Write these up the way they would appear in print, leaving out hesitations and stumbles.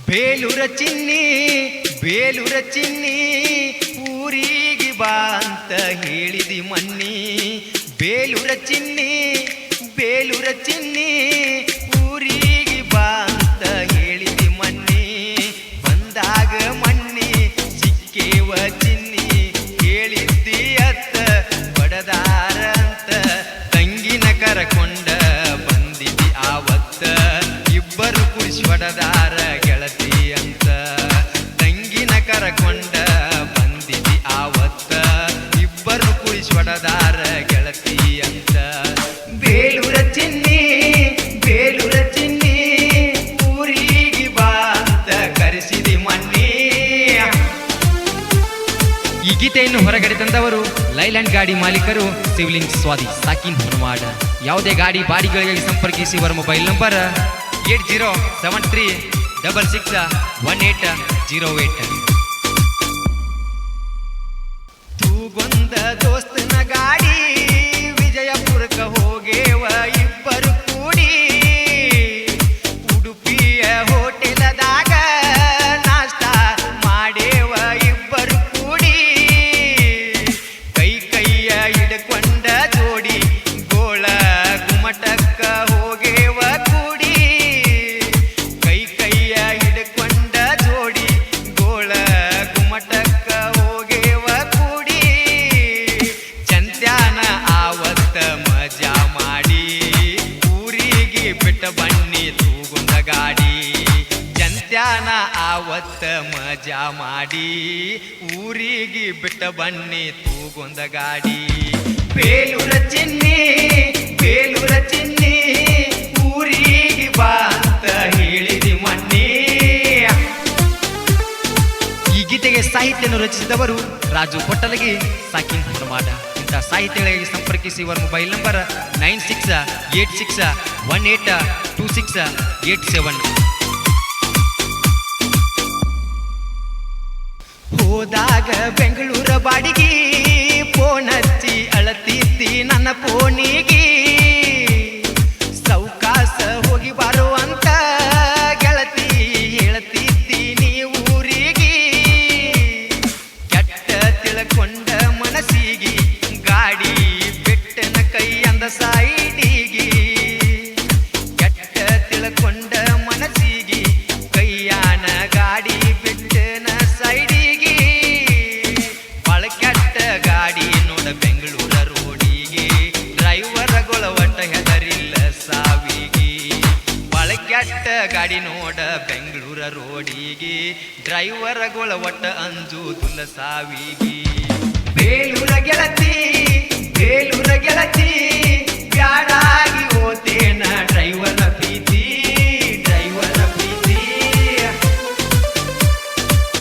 ಬೇಲೂರ ಚಿನ್ನಿ ಬೇಲೂರ ಚಿನ್ನಿ ಊರಿಗೆ ಬಾ ಅಂತ ಹೇಳಿದಿ ಮನ್ನಿ. ಬೇಲೂರ ಚಿನ್ನಿ ಬೇಲೂರ ಚಿನ್ನಿ ಊರಿಗೆ ಬಾ ಅಂತ ಹೇಳಿದಿ ಮನ್ನಿ. ಬಂದಾಗ ಮನ್ನಿ ಸಿಕ್ಕೇವ ಚಿನ್ನಿ ಹೇಳಿದ್ದಿ ಅತ್ತ ಬಡದಾರ ಅಂತ. ತಂಗಿನ ಕರಕೊಂಡ ಬಂದಿದ್ದಿ ಆವತ್ತ ಇಬ್ಬರು ಕುಡಿಸಿ ಹೊಡದಾರ ಗೆಳತಿ ಅಂತ. ತಂಗಿನ ಕರಕೊಂಡ ಬಂದಿದ್ದಿ ಆವತ್ತ ಇಬ್ಬರು ಕುಡಿಸಿ ಹೊಡದಾರ ಗೆಳತಿ ಅಂತ. ಬೇಲೂರ ಚಿನ್ನಿ ಬೇಲೂರ ಚಿನ್ನಿ ಊರಿಗೆ ಬಾ ಅಂತ ಕರೆಸಿದಿ ಮನ್ನಿ. ಈ ಗೀತೆಯನ್ನು ಹೊರಗಡೆ ತಂದವರು ಲೈಲ್ಯಾಂಡ್ ಗಾಡಿ ಮಾಲೀಕರು ಶಿವಲಿಂಗ್ ಸ್ವಾದಿ ಸಾಕಿನ್ ಹೊರಮಾಡ. ಯಾವುದೇ ಗಾಡಿ ಬಾಡಿಗಳಿಗೆ ಸಂಪರ್ಕಿಸಿ ಅವರ ಮೊಬೈಲ್ ನಂಬರ್ 8073661808. ತೂಗೊಂದ ದೋಸ್ತನ ಗಾಡಿ ವಿಜಯಪುರಕ್ಕೆ ಹೋಗೇವ ಇಬ್ಬರು ಕೂಡಿ. ಉಡುಪಿಯ ಹೋಟೆಲದಾಗ ನಾಷ್ಟ ಮಾಡೇವ ಇಬ್ಬರು ಕೂಡಿ. ಕೈ ಕೈಯ ಹಿಡ್ಕೊಂಡ ಜೋಡಿ ಗೋಳ ಗುಮಟಕ್ಕ ಹೋಗೇವ ಕೂಡಿ. ಕೈ ಕೈಯ ಹಿಡ್ಕೊಂಡ ಜೋಡಿ ಗೋಳ ಗುಮಟಕ್ಕ ಹೋಗೇವ ಕೂಡಿ. ಚಂತ್ಯಾನ ಆವತ್ತ ಮಜಾ ಮಾಡಿ ಊರಿಗೆ ಬಿಟ್ಟ ಬನ್ನಿ ತೂಗುಂದ ಗಾಡಿ. ಚಂತ್ಯಾನ ಆವತ್ತ ಮಜಾ ಮಾಡಿ ಊರಿಗೆ ಬಿಟ್ಟ ಬನ್ನಿ ತೂಗುಂದ ಗಾಡಿ. ಬೇಲೂರ ಚಿನ್ನಿ ಬೇಲೂರ ಚಿನ್ನಿ ಊರಿಗೆ ಬಾ ಅಂತ ಹೇಳಿದಿ ಮನ್ನಿ. ಈ ಗೀತೆಗೆ ಸಾಹಿತ್ಯವನ್ನು ರಚಿಸಿದವರು ರಾಜು ಕೊಟ್ಟಲಗಿ ಸಾಕಿನ್ ಹೊರಮಾಡ. ಇಂಥ ಸಾಹಿತ್ಯಗಳಿಗೆ ಸಂಪರ್ಕಿಸಿ ಇವರ ಮೊಬೈಲ್ ನಂಬರ್ 9686182687. ಹೋದಾಗ ಬೆಂಗಳೂರ ಬಾಡಿಗೆ ಫೋನ್ ಹಚ್ಚಿ ಅಳತಿದ್ದಿ ನನ್ನ ಫೋನಿಗೆ. ಸೌಕಾಸ ಹೋಗಿ ಬರುವಂತ ಗೆಳತಿ ಹೇಳ್ತಿದ್ದಿ ನೀ ಊರಿಗೆ. ಕೆಟ್ಟ ತಿಳ್ಕೊಂಡ ಮನಸ್ಸಿಗೆ ಗಾಡಿ ಬಿಟ್ಟನ ಕೈ ಅಂದ ಸೈಡಿಗೆ. ಕೆಟ್ಟ ತಿಳ್ಕೊಂಡ ಮನಸ್ಸಿಗೆ ಕೈಯಾನ ಗಾಡಿ ಬಿಟ್ಟನ ಸೈಡಿಗೆ. ಬಾಳ ಕೆಟ್ಟ ಗಾಡಿ ನೋಡ ಬೆಂಗಳೂರ ರೋಡಿಗೆ. ಡ್ರೈವರ್ಗಳ ಒಟ್ಟ ಹೆದರಿಲ್ಲ ಸಾವಿಗೆ. ಬಾಳ ಕೆಟ್ಟ ಗಾಡಿ ನೋಡ ಬೆಂಗಳೂರ ರೋಡಿಗೆ. ಡ್ರೈವರ್ಗಳ ಒಟ್ಟ ಅಂಜುದಿಲ್ಲ ಸಾವಿಗೆ. ಬೇಲೂರ ಗೆಳತಿ ಬೇಲೂರ ಗೆಳತಿ ಬ್ಯಾಡಾಗಿ ಹೋತೇನ ಡ್ರೈವರ ಪ್ರೀತಿ ಡ್ರೈವರ ಪ್ರೀತಿ.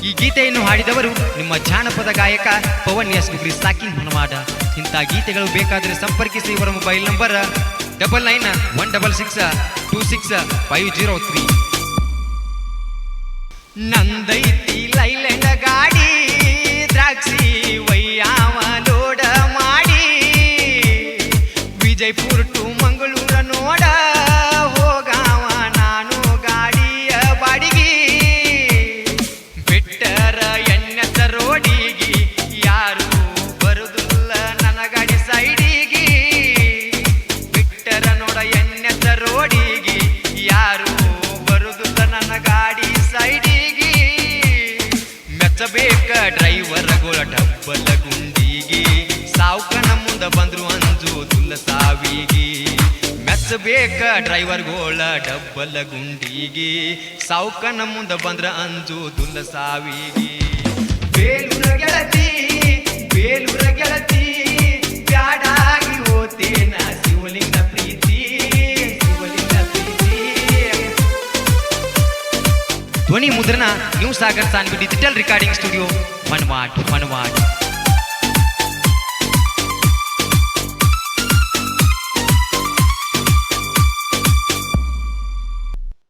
ಈ ಗೀತೆಯನ್ನು ಹಾಡಿದವರು ನಿಮ್ಮ ಜಾನಪದ ಗಾಯಕ ಪವನ್ ಎಸ್ ಗುಗ್ರಿ ಸಾಕಿನ್ ಹೊನಮಾಡ. ಇಂಥ ಗೀತೆಗಳು ಬೇಕಾದರೆ ಸಂಪರ್ಕಿಸಿ ಇವರ ಮೊಬೈಲ್ ನಂಬರ್ 9916262503. ನಂದೈತಿ ಲೈಲ್ಯಾಂಡ್ ಗಾಡಿ ದ್ರಾಕ್ಷಿ ವಯ್ಯಾವ ಲೋಡ ಮಾಡಿ. ವಿಜಯಪುರ ಟು ಮಂಗಳೂರ ನೋಡ ಹೋಗಾವ ನಾನು ಗಾಡಿಯ ಬಾಡಿಗೆ. ಬಿಟ್ಟರ ಎಣ್ಣೆತ್ತ ರೋಡಿಗೆ ಯಾರು ಬರುದಿಲ್ಲ ನನ್ನ ಗಾಡಿ ಸೈಡಿಗೆ. ಬಿಟ್ಟರ ನೋಡ ಎಣ್ಣೆತ್ತ ರೋಡಿಗೆ ಯಾರು ಬರುದಿಲ್ಲ ನನ್ನ ಗಾಡಿ ಸೈಡಿಗೆ. ಮೆಚ್ಚಬೇಕ ಡ್ರೈವರ್ಗಳ ಡಬ್ಬಲ ಗುಂಡಿಗೆ. ಸಾವುಕನ ಮುಂದ ಬಂದ್ರು ಅಂಜುದಿಲ್ಲ ಸಾವಿಗೆ. ಮೆಚ್ಚಬೇಕ ಡ್ರೈವರ್ಗಳ ಡಬ್ಬಲ ಗುಂಡಿಗೆ. ಸಾವುಕನ ಮುಂದ ಬಂದ್ರ ಅಂಜುದಿಲ್ಲ ಸಾವಿಗೆ. ಬೇಲೂರ ಗೆಳತಿ ಬೇಲೂರ ಗೆಳತಿ ಬ್ಯಾಡಾಗಿ ಹೋತೇನ ಶಿವಲಿಂಗ ಪ್ರೀತಿ ಶಿವಲಿಂಗ ಪ್ರೀತಿ. ಧ್ವನಿ ಮುದ್ರಣ new Sagar Sanvi digital recording studio ಮನವಾಡ್.